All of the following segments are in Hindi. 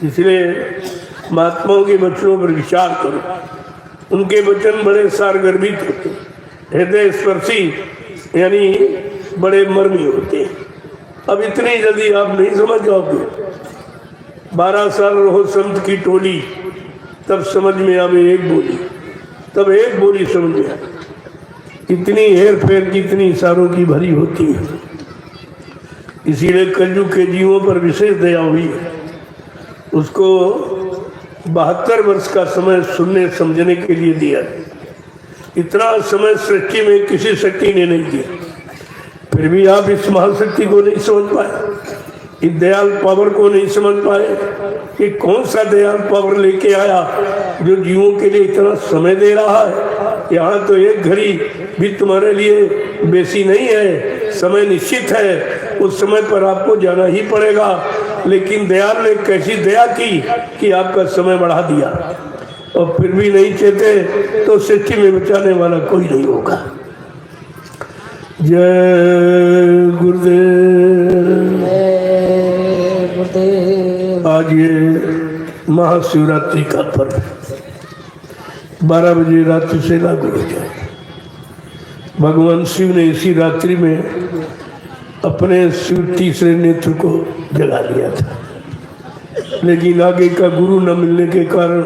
इसलिए महात्माओं के वचनों पर विचार करो। उनके वचन बड़े सारगर्भित होते, हृदय स्पर्शी, यानी बड़े मर्मी होते। अब इतनी जल्दी आप नहीं समझ जाओगे। 12 साल रहो संत की टोली, तब समझ में आवे एक बोली, तब एक बोली समझ में आए। इतनी हेर फेर कितनी सारों की भरी होती है। इसीलिए कलयुग के जीवों पर विशेष दया हुई है। उसको 72 वर्ष का समय सुनने समझने के लिए दिया। इतना समय सृष्टि में किसी शक्ति ने नहीं दिया, फिर भी आप इस महाशक्ति को नहीं समझ पाए, इस दयाल पावर को नहीं समझ पाए कि कौन सा दयाल पावर लेके आया जो जीवों के लिए इतना समय दे रहा है। यहाँ तो एक घड़ी भी तुम्हारे लिए बेसी नहीं है, समय निश्चित है, उस समय पर आपको जाना ही पड़ेगा। लेकिन दयाल ने कैसी दया की कि आपका समय बढ़ा दिया, और फिर भी नहीं चाहते तो सृष्टि में बचाने वाला कोई नहीं होगा। जय गुरुदेव। आज ये महाशिवरात्रि का पर्व 12 बजे रात्रि से लागू हो जाए। भगवान शिव ने इसी रात्रि में अपने शिव तीसरे नेत्र को जगा लिया था, लेकिन आगे का गुरु न मिलने के कारण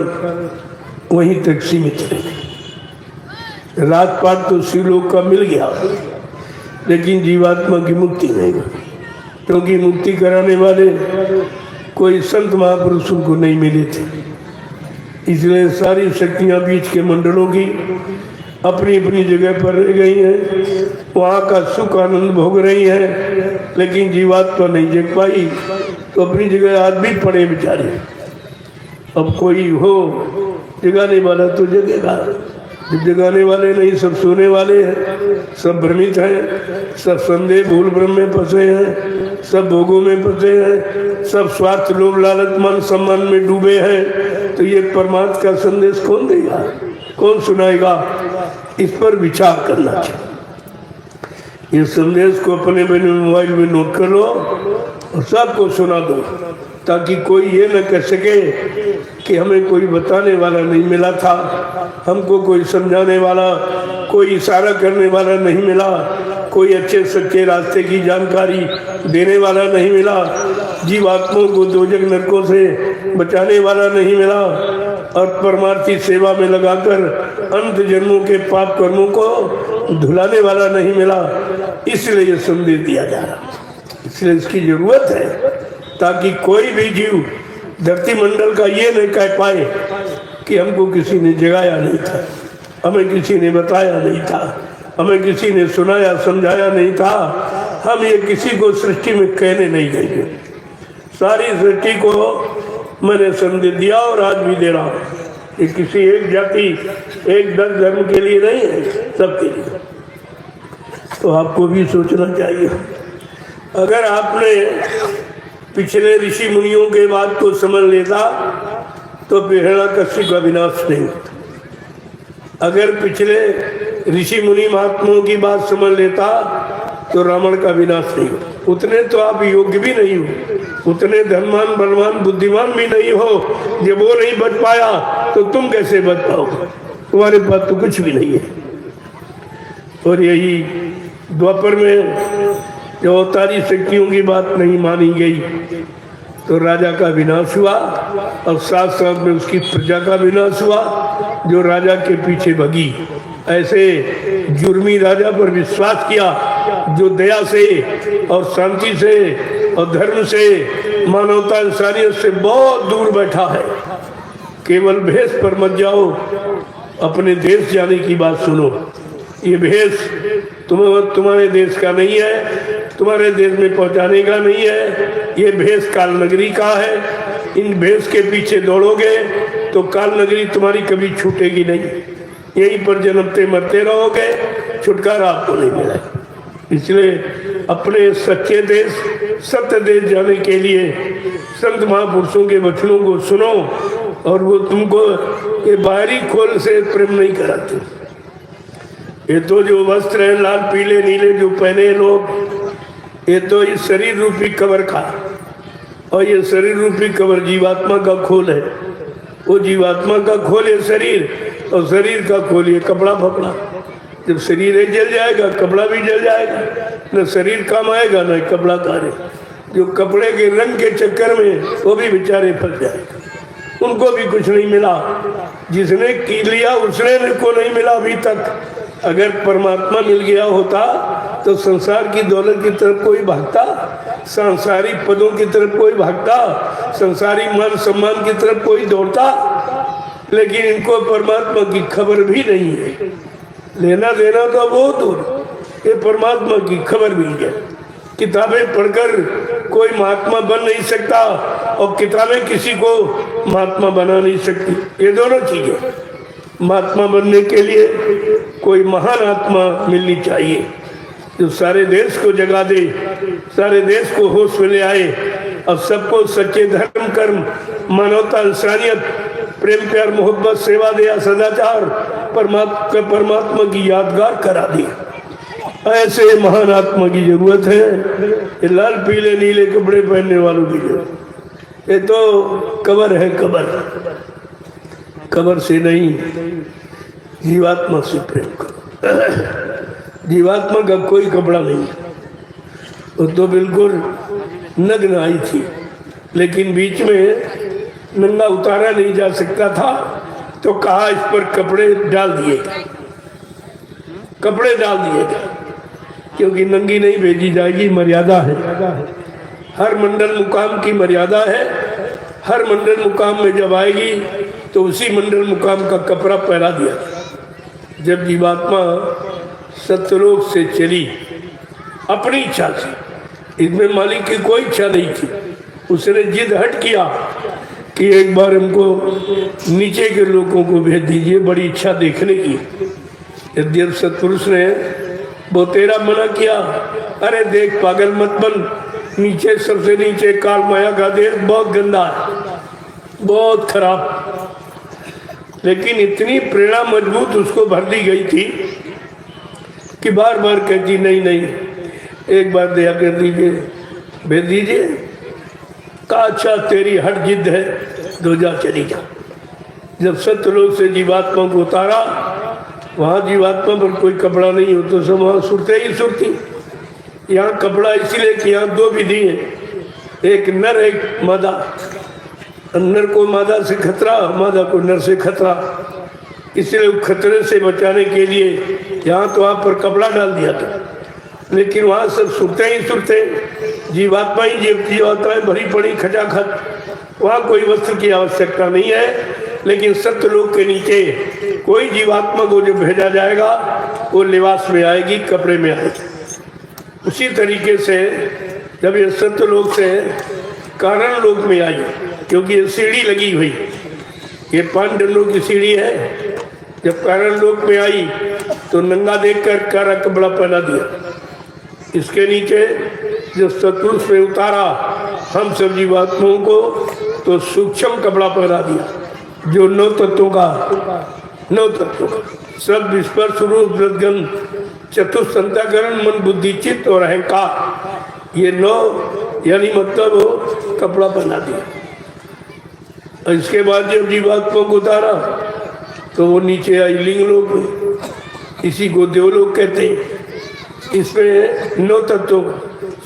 वहीं तक सीमित रहे। रात पाट तो शिवलोक का मिल गया, लेकिन जीवात्मा की मुक्ति नहीं, क्योंकि मुक्ति कराने वाले कोई संत महापुरुषों को नहीं मिले थे। इसलिए सारी शक्तियां बीच के मंडलों की अपनी अपनी जगह पर रह गई हैं, वहाँ का सुख आनंद भोग रही हैं, लेकिन जीवात्मा नहीं जग पाई, तो अपनी जगह आज भी पड़े बेचारे। अब कोई हो जगाने वाला तो जगेगा, जब जगाने वाले नहीं, सब सोने वाले हैं, सब भ्रमित हैं, सब संदेह भूल भ्रम में फंसे हैं, सब भोगों में फंसे हैं, सब स्वार्थ लोभ लालच मान सम्मान में डूबे हैं। तो ये परमात्मा का संदेश कौन देगा, कौन सुनाएगा? इस पर विचार करना चाहिए। ये संदेश को अपने मोबाइल में नोट कर लो और सबको सुना दो, ताकि कोई ये न कह सके कि हमें कोई बताने वाला नहीं मिला था, हमको कोई समझाने वाला, कोई इशारा करने वाला नहीं मिला, कोई अच्छे सच्चे रास्ते की जानकारी देने वाला नहीं मिला, जीवात्माओं को दोजख नरकों से बचाने वाला नहीं मिला, और परमार्थी सेवा में लगाकर अंत जन्मों के पाप कर्मों को धुलाने वाला नहीं मिला। इसलिए ये संदेश दिया जा रहा, इसलिए इसकी जरूरत है, ताकि कोई भी जीव धरती मंडल का ये नहीं कह पाए कि हमको किसी ने जगाया नहीं था, हमें किसी ने बताया नहीं था, हमें किसी ने सुनाया समझाया नहीं था। हम ये किसी को सृष्टि में कहने नहीं देंगे। सारी सृष्टि को मैंने संदेश दिया और आज भी दे रहा हूँ। ये किसी एक जाति एक दल धर्म के लिए नहीं है, सबके लिए। तो आपको भी सोचना चाहिए। अगर आपने पिछले ऋषि मुनियों के बात को समझ लेता तो हिरण्यकश्यप का विनाश नहीं होता। अगर पिछले ऋषि मुनि महात्माओं की बात समझ लेता तो रावण का विनाश नहीं होता। उतने तो आप योग्य भी नहीं हो, उतने धनवान बलवान बुद्धिमान भी नहीं हो। जब वो नहीं बच पाया तो तुम कैसे बच पाओगे? तुम्हारे पास तो कुछ भी नहीं है। और यही द्वापर में जो अवतारी शक्तियों की बात नहीं मानी गई तो राजा का विनाश हुआ, और साथ साथ में उसकी प्रजा का विनाश हुआ जो राजा के पीछे भगी। ऐसे जुर्मी राजा पर विश्वास किया जो दया से और शांति से और धर्म से मानवता इंसानियत से बहुत दूर बैठा है। केवल भेष पर मत जाओ, अपने देश जाने की बात सुनो। ये भेष तुम्हारे देश का नहीं है, तुम्हारे देश में पहुंचाने का नहीं है। ये भेष काल नगरी का है। इन भेष के पीछे दौड़ोगे तो काल नगरी तुम्हारी कभी छूटेगी नहीं। यहीं पर जन्मते मरते रहोगे, छुटकारा आपको नहीं मिलेगा। इसलिए अपने सच्चे देश सत्य देश जाने के लिए संत महापुरुषों के वचनों को सुनो, और वो तुमको ये बाहरी खोल से प्रेम नहीं कराते। ये तो जो वस्त्र है लाल पीले नीले जो पहने लोग, ये तो इस शरीर रूपी कवर का, और ये शरीर रूपी कवर जीवात्मा का खोल है। वो जीवात्मा का खोल है शरीर, और शरीर का खोल ये कपड़ा फपड़ा। जब शरीर है जल जाएगा, कपड़ा भी जल जाएगा, न शरीर काम आएगा न कपड़ा कार्य। जो कपड़े के रंग के चक्कर में वो भी बेचारे फंस जाएगा, उनको भी कुछ नहीं मिला। जिसने की लिया उसने को नहीं मिला अभी तक। अगर परमात्मा मिल गया होता तो संसार की दौलत की तरफ कोई भागता, सांसारिक पदों की तरफ कोई भागता, संसारी मान सम्मान की तरफ कोई दौड़ता। लेकिन इनको परमात्मा की खबर भी नहीं है। लेना देना तो बहुत दूर, ये परमात्मा की खबर भी है। किताबें पढ़कर कोई महात्मा बन नहीं सकता, और किताबें किसी को महात्मा बना नहीं सकती। ये दोनों चीजें, महात्मा बनने के लिए कोई महान आत्मा मिलनी चाहिए जो सारे देश को जगा दे, सारे देश को होश में ले आए, और सबको सच्चे धर्म कर्म मानवता इंसानियत प्रेम प्यार मोहब्बत सेवा दया सदाचार परमात्मा की यादगार करा दी। ऐसे महान आत्मा की जरूरत है। ये लाल पीले नीले कपड़े पहनने वालों की जरूरत, ये तो कबर है। कबर से नहीं, जीवात्मा से प्रेम करो। जीवात्मा का कोई कपड़ा नहीं, वो तो बिल्कुल नग्न आई थी, लेकिन बीच में नंगा उतारा नहीं जा सकता था, तो कहा इस पर कपड़े डाल दिए गए, कपड़े डाल दिए गए, क्योंकि नंगी नहीं भेजी जाएगी, मर्यादा है। हर मंडल मुकाम की मर्यादा है। हर मंडल मुकाम में जब आएगी तो उसी मंडल मुकाम का कपड़ा पहना दिया। जब जीवात्मा सत्यलोक से चली अपनी इच्छा से, इसमें मालिक की कोई इच्छा नहीं थी, उसने जिद हट किया कि एक बार हमको नीचे के लोगों को भेज दीजिए, बड़ी इच्छा देखने की। यद्यप सत्पुरुष ने वो तेरा मना किया, अरे देख पागल मत बन, नीचे सबसे नीचे काल माया का देश बहुत गंदा है, बहुत खराब। लेकिन इतनी प्रेरणा मजबूत उसको भर दी गई थी कि बार बार कहती नहीं नहीं, एक बार दया कर दीजिए, भेज दीजिए। कहा अच्छा तेरी हट जिद है, दो जा चली जा। जब सत्यलोक से जीवात्मा को उतारा, वहाँ जीवात्मा पर कोई कपड़ा नहीं हो तो सब वहाँ सुरते ही सुरती। यहाँ कपड़ा इसीलिए कि यहाँ दो विधि है, एक नर एक मादा। नर को मादा से खतरा, मादा को नर से खतरा, इसलिए खतरे से बचाने के लिए यहाँ तो वहाँ पर कपड़ा डाल दिया था। लेकिन वहाँ सब सुरते ही सुरते, जीवात्मा ही जीवात्माएं भरी पड़ी खचाखच, वहाँ कोई वस्त्र की आवश्यकता नहीं है। लेकिन सत्यलोक के नीचे कोई जीवात्मा को जो भेजा जाएगा वो लिबास में आएगी, कपड़े में आएगी। उसी तरीके से जब ये सत्यलोक से कारण लोक में आई, क्योंकि ये सीढ़ी लगी हुई, ये 5 डंडों की सीढ़ी है। जब कारण लोक में आई तो नंगा देखकर कारा कपड़ा पहना दिया। इसके नीचे जब सतपुरुष में उतारा हम सब जीवात्माओं को, तो सूक्ष्म कपड़ा पहना दिया, जो 9 तत्वों का सब स्पर्श रूप रसगंध चतुष्संताकरण मन बुद्धि चित्त और अहंकार, ये 9 यानी मतलब वो कपड़ा पहना दिया। और इसके बाद जब जीवात्मा को उतारा तो वो नीचे आई लिंग लोक में, इसी को देवलोक कहते हैं। इसमें 9 तत्वों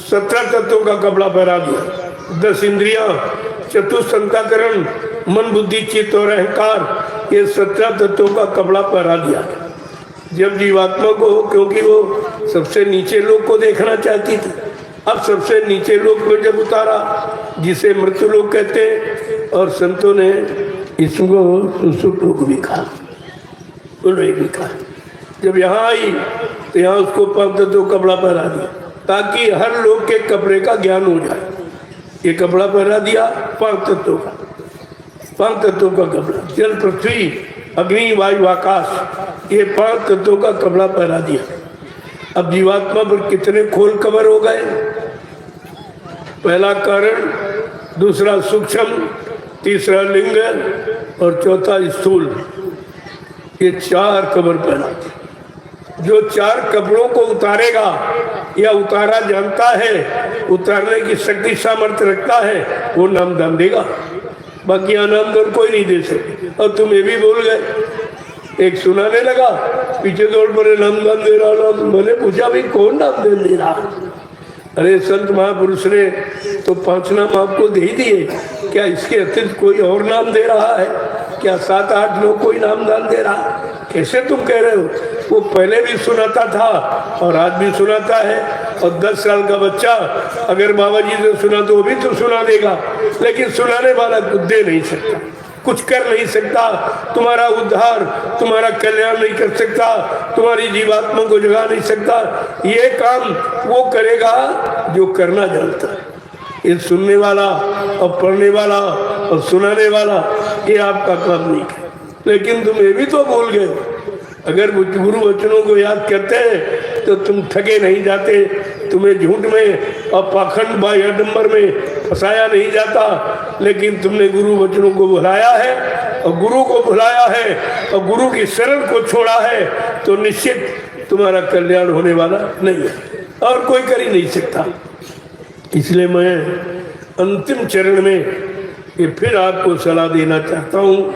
17 तत्वों का कपड़ा पहना दिया। 10 इंद्रियां, चतुष्संताकरण मन बुद्धि चित्त और अहंकार, ये 17 तत्वों का कपड़ा पहना दिया। जब जीवात्मा को, क्योंकि वो सबसे नीचे लोक को देखना चाहती थी, अब सबसे नीचे लोक में जब उतारा, जिसे मृत्यु लोक कहते हैं, और संतों ने इसको सुख लोक भी कहा, भी कहा। जब यहाँ आई तो यहाँ उसको 5 तत्वों कपड़ा पहना दिया, ताकि हर लोग के कपड़े का ज्ञान हो जाए। ये कपड़ा पहना दिया 5 तत्वों का, 5 तत्वों का कपड़ा, जल पृथ्वी अग्नि वायु आकाश, ये 5 तत्वों का कपड़ा पहना दिया। अब जीवात्मा पर कितने खोल कवर हो गए? पहला कारण, दूसरा सूक्ष्म, तीसरा लिंग और चौथा स्थूल, ये 4 कवर पहना दिया। जो 4 कपड़ों को उतारेगा या उतारा जानता है, उतारने की शक्ति सामर्थ्य रखता है, वो नाम दान देगा। बाकी नाम दान कोई नहीं दे सकते। और तुम ये भी बोल गए। एक सुनाने लगा, पीछे दौड़ पड़े, नाम दान दे रहा। मैंने पूछा भाई कौन नाम दान दे रहा? अरे संत महापुरुष ने तो 5 नाम आपको दे दिए, क्या इसके अतिरिक्त कोई और नाम दे रहा है? क्या 7-8 लोग कोई नाम दान दे रहा? कैसे तुम कह रहे हो? वो पहले भी सुनाता था और आज भी सुनाता है। और 10 साल का बच्चा अगर बाबा जी से सुना तो वो भी तो सुना देगा, लेकिन सुनाने वाला कुछ दे नहीं सकता, कुछ कर नहीं सकता, तुम्हारा उद्धार, तुम्हारा कल्याण नहीं कर सकता, तुम्हारी जीवात्मा को जगा नहीं सकता। ये काम वो करेगा जो करना जानता है। ये सुनने वाला और पढ़ने वाला और सुनाने वाला ये आपका काम नहीं है। लेकिन तुम ये भी तो भूल गए, अगर गुरु वचनों को याद करते हैं तो तुम ठगे नहीं जाते, तुम्हें झूठ में और पाखंड बाह्यडंबर में फंसाया नहीं जाता। लेकिन तुमने गुरु वचनों को भुलाया है और गुरु को भुलाया है और गुरु की शरण को छोड़ा है, तो निश्चित तुम्हारा कल्याण होने वाला नहीं है और कोई कर ही नहीं सकता। इसलिए मैं अंतिम चरण में ये फिर आपको सलाह देना चाहता हूँ,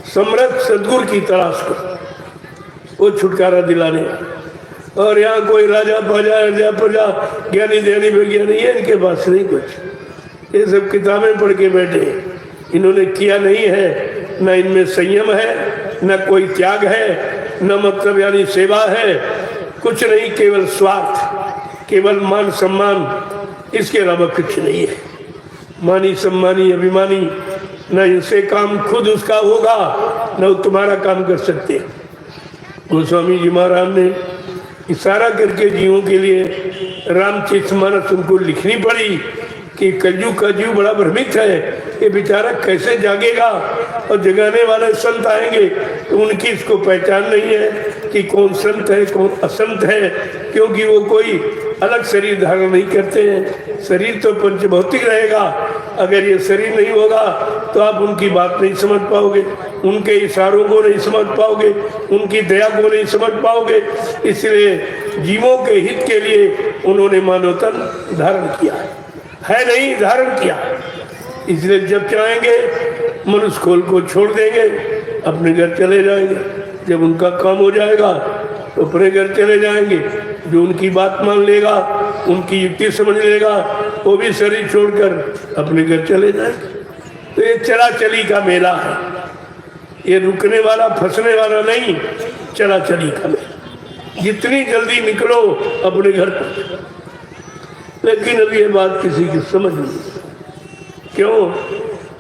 समर्थ सदगुरु की तलाश करो, वो छुटकारा दिलाने। और यहाँ कोई राजा प्रजा ज्ञानी ध्यानी विज्ञानी ये इनके पास नहीं कुछ, ये सब किताबें पढ़ के बैठे, इन्होंने किया नहीं है, न इनमें संयम है, न कोई त्याग है, न मतलब यानी सेवा है, कुछ नहीं, केवल स्वार्थ, केवल मान सम्मान, इसके अलावा कुछ नहीं है। मानी सम्मानी अभिमानी, न इनसे काम खुद उसका होगा न वो तुम्हारा काम कर सकते। गोस्वामी जी महाराज ने इशारा करके जीवों के लिए रामचरितमानस उनको लिखनी पड़ी कि कलयुग का जीव बड़ा भ्रमित है, ये बेचारा कैसे जागेगा। और जगाने वाले संत आएंगे तो उनकी इसको पहचान नहीं है कि कौन संत है कौन असंत है, क्योंकि वो कोई अलग शरीर धारण नहीं करते हैं। शरीर तो पंचभौतिक रहेगा, अगर ये शरीर नहीं होगा तो आप उनकी बात नहीं समझ पाओगे, उनके इशारों को नहीं समझ पाओगे, उनकी दया को नहीं समझ पाओगे। इसलिए जीवों के हित के लिए उन्होंने मानव तन धारण किया है नहीं धारण किया। इसलिए जब चाहेंगे मनुष्य खोल को छोड़ देंगे, अपने घर चले जाएंगे। जब उनका काम हो जाएगा तो अपने घर चले जाएंगे। जो उनकी बात मान लेगा, उनकी युक्ति समझ लेगा, वो भी शरीर छोड़कर अपने घर चले जाएंगे। तो ये चला चली का मेला है, ये रुकने वाला फंसने वाला नहीं, चला चली का मेला। जितनी जल्दी निकलो अपने घर पर। लेकिन अभी ये बात किसी की समझ नहीं, क्यों?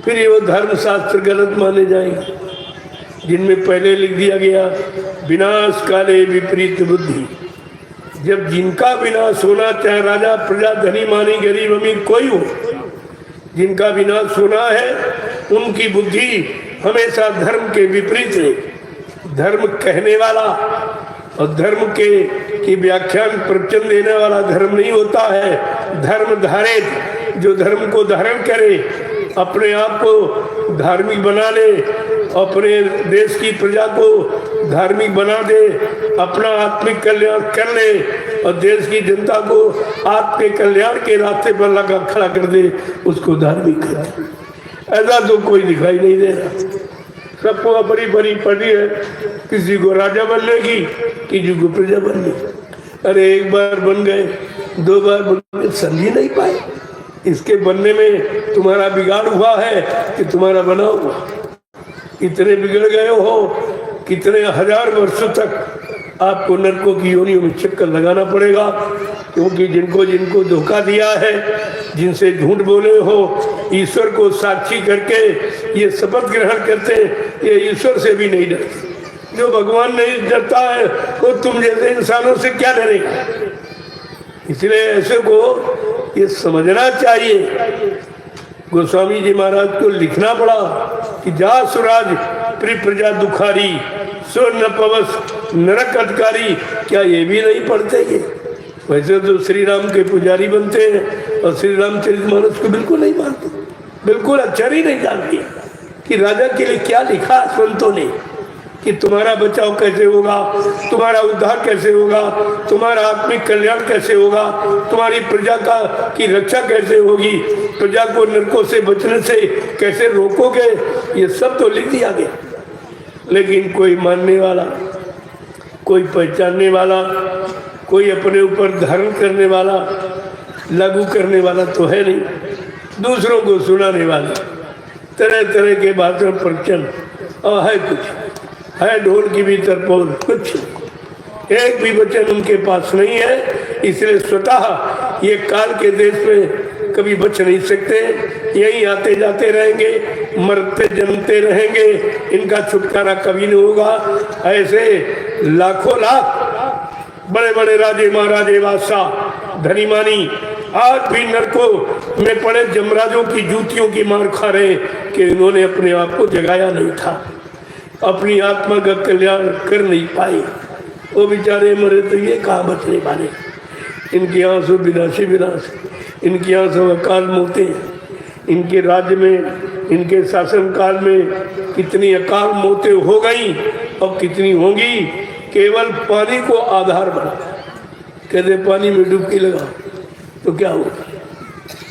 फिर ये वो धर्म शास्त्र गलत माने जाएंगे जिनमें पहले लिख दिया गया विनाश काले विपरीत बुद्धि। जब जिनका विनाश होना, चाहे राजा प्रजा धनी मानी गरीब अमीर कोई हो, जिनका विनाश होना है उनकी बुद्धि हमेशा धर्म के विपरीत है। धर्म कहने वाला और धर्म की व्याख्यान प्रवचन देने वाला धर्म नहीं होता है। धर्म धारित, जो धर्म को धारण करे, अपने आप को धार्मिक बना ले, अपने देश की प्रजा को धार्मिक बना दे, अपना आत्मिक कल्याण कर ले और देश की जनता को आत्मिक कल्याण के रास्ते पर लगा खड़ा कर दे, उसको धार्मिक कर। ऐसा तो कोई दिखाई नहीं दे रहा। सबको अपनी बड़ी पड़ी है, किसी को राजा बनने की, किसी को प्रजा बनने की। अरे एक बार बन गए, 2 बार बन गए, समझ नहीं पाए। इसके बनने में तुम्हारा बिगाड़ हुआ है कि तुम्हारा बना हुआ। इतने बिगड़ गए हो, कितने हजार वर्षों तक आपको नरकों की योनियों में चक्कर लगाना पड़ेगा, क्योंकि जिनको जिनको धोखा दिया है, जिनसे झूठ बोले हो, ईश्वर को साक्षी करके ये शपथ ग्रहण करते, ये ईश्वर से भी नहीं डरते। जो भगवान नहीं डरता है वो तुम जैसे इंसानों से क्या डरेगा। इसलिए ऐसे को ये समझना चाहिए। गोस्वामी जी महाराज को लिखना पड़ा कि जा सुराज प्रिय प्रजा दुखारी, सो न पवस नरक अधिकारी। क्या ये भी नहीं पढ़ते ये? वैसे तो श्री राम के पुजारी बनते हैं और श्री रामचरितमानस को बिल्कुल नहीं मानते, बिल्कुल अक्षर ही नहीं जानते कि राजा के लिए क्या लिखा संतों ने, कि तुम्हारा बचाव कैसे होगा, तुम्हारा उद्धार कैसे होगा, तुम्हारा आत्मिक कल्याण कैसे होगा, तुम्हारी प्रजा की रक्षा कैसे होगी, प्रजा को नरकों से बचने से कैसे रोकोगे, ये सब तो लिख दिया गया। लेकिन कोई मानने वाला, कोई पहचानने वाला, कोई अपने ऊपर धारण करने वाला, लागू करने वाला तो है नहीं। दूसरों को सुनाने वाले, तरह तरह के बातों प्रवचन, और है कुछ, है ढोल की भी तरपोल, कुछ एक भी वचन उनके पास नहीं है। इसलिए स्वतः ये काल के देश में कभी बच नहीं सकते, यही आते जाते रहेंगे, मरते जन्मते रहेंगे, इनका छुटकारा कभी नहीं होगा। ऐसे लाखों लाख बड़े बड़े राजे महाराजे बादशाह धनी मानी आज भी नरकों में पड़े जमराजों की जूतियों की मार खा रहे कि इन्होंने अपने आप को जगाया नहीं था, अपनी आत्मा का कल्याण कर नहीं पाए। वो बेचारे मरे तो ये कहाँ बचने वाले। इनकी आंसू विनाशी विनाश, इनकी आंसू अकाल मौतें, इनके राज्य में, इनके शासन काल में कितनी अकाल मौतें हो गई और कितनी होंगी। केवल पानी को आधार बना, कहते पानी में डुबकी लगा तो क्या होगा।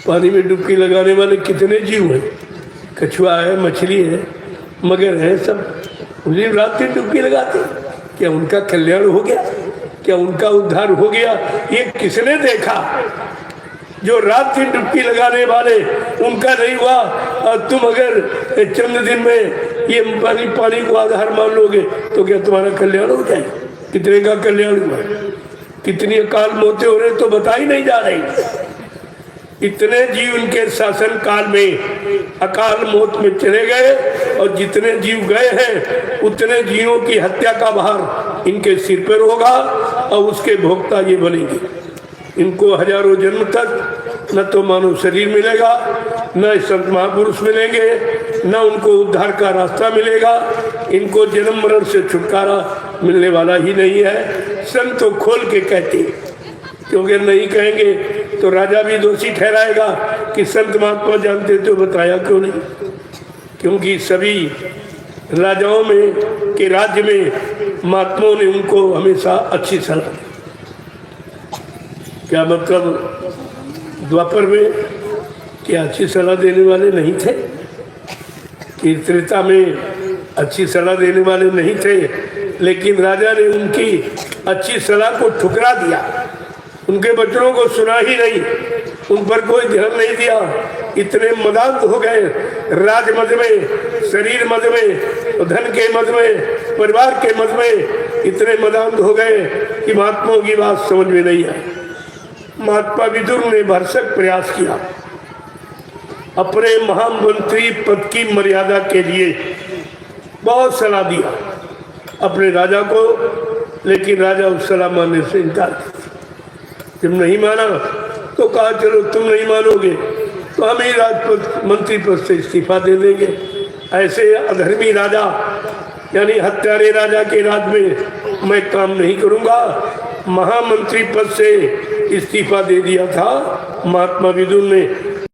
पानी में डुबकी लगाने वाले कितने जीव हैं, कछुआ है, मछली है, मगर है, सब उसी रात में डुबकी लगाते। क्या उनका कल्याण हो गया, क्या उनका उद्धार हो गया, ये किसने देखा। जो रात दिन डुबकी लगाने वाले उनका नहीं हुआ, और तुम अगर चंद दिन में ये पानी को आधार मान लोगे तो क्या तुम्हारा कल्याण हो जाए। कितने का कल्याण हुआ, कितनी अकाल मौतें हो रही तो बता ही नहीं जा रही। इतने जीव इनके शासन काल में अकाल मौत में चले गए, और जितने जीव गए हैं उतने जीवों की हत्या का भार इनके सिर पर होगा, और उसके भोक्ता ये बनेंगे। इनको हजारों जन्म तक न तो मानव शरीर मिलेगा, न संत महापुरुष मिलेंगे, न उनको उद्धार का रास्ता मिलेगा। इनको जन्म मरण से छुटकारा मिलने वाला ही नहीं है। संत तो खोल के कहते, क्योंकि नहीं कहेंगे तो राजा भी दोषी ठहराएगा कि संत महात्मा जानते तो बताया क्यों नहीं। क्योंकि सभी राजाओं में के राज्य में महात्माओं ने उनको हमेशा अच्छी सलाह दी। क्या मतलब द्वापर में क्या अच्छी सलाह देने वाले नहीं थे, कि त्रेता में अच्छी सलाह देने वाले नहीं थे, लेकिन राजा ने उनकी अच्छी सलाह को ठुकरा दिया। उनके बच्चों को सुना ही नहीं, उन पर कोई ध्यान नहीं दिया। इतने मदांत हो गए, राज मद में, शरीर मद में, धन के मद में, परिवार के मद में इतने मदांत हो गए कि महात्माओं की बात समझ में नहीं आई। महात्मा विदुर ने भरसक प्रयास किया अपने महामंत्री पद की मर्यादा के लिए, बहुत सलाह दिया अपने राजा को, लेकिन राजा उस सलाह मानने से इनकार किया। जब नहीं माना तो कहा चलो तुम नहीं मानोगे तो हम ही राजपद मंत्री पद से इस्तीफा दे देंगे। ऐसे अधर्मी राजा यानी हत्यारे राजा के राज में मैं काम नहीं करूंगा। महामंत्री पद से इस्तीफा दे दिया था महात्मा विदुर ने,